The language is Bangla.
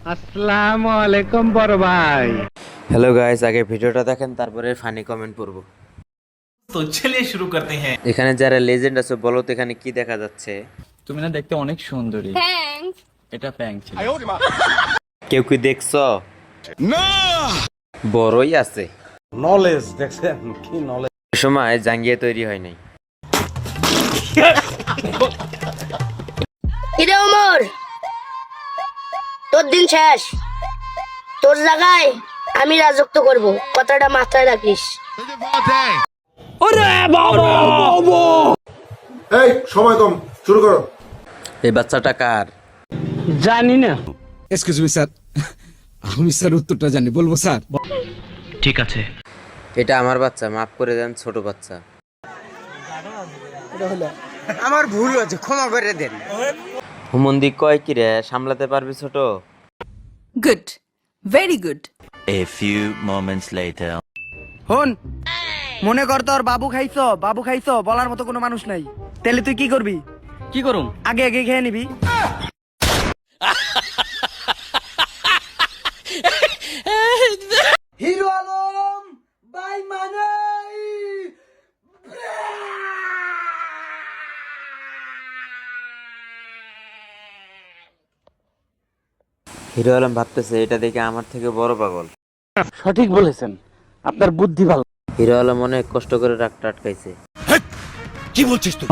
আসসালামু আলাইকুম বড় ভাই। হ্যালো গাইস, আগে ভিডিওটা দেখেন তারপরে ফানি কমেন্ট পড়ব। তো চলিए শুরু করতে हैं। এখানে যারা লেজেন্ড আছে বলো তো এখানে কি দেখা যাচ্ছে? তুমি না দেখতে অনেক সুন্দরী। থ্যাঙ্কস। এটা প্যাং ছিল। কেউ কি দেখছো? না, বড়ই আছে। নলেজ দেখছেন কি নলেজ। এ সময় জাঙ্গিয়া তৈরি হয় নাই। কিরে ওমর, তোর দিন শেষ। তোর জায়গায় আমি রাজত্ব করব, কথাটা মাথায় রাখিস। এই সময় কম, শুরু করো। এই বাচ্চাটা কার? জানি না। এক্সকিউজ মি স্যার, আমি স্যার উত্তরটা জানি, বলবো স্যার? এটা আমার বাচ্চা, মাফ করে দেন ছোট বাচ্চা। আমার ভুল হয়েছে, ক্ষমা করে দেন। হুমন্দি কয় কি রে, সামলাতে পারবি ছোট? Good. Very good. A few moments later. হন, মনে কর তোর বাবু খাইছো বলার মতো কোনো মানুষ নাই, তাহলে তুই কি করবি? কি করুম? আগে আগে খেয়ে নিবি। হিরো আলম বাই মানাই। হিরো আলম ভাবতেছে এটা দেখে আমার থেকে বড় পাগল। সঠিক বলেছেন, আপনার বুদ্ধি ভালো। হিরো আলম অনেক কষ্ট করে রাগটা আটকাইছে। কি বলছিস তুই?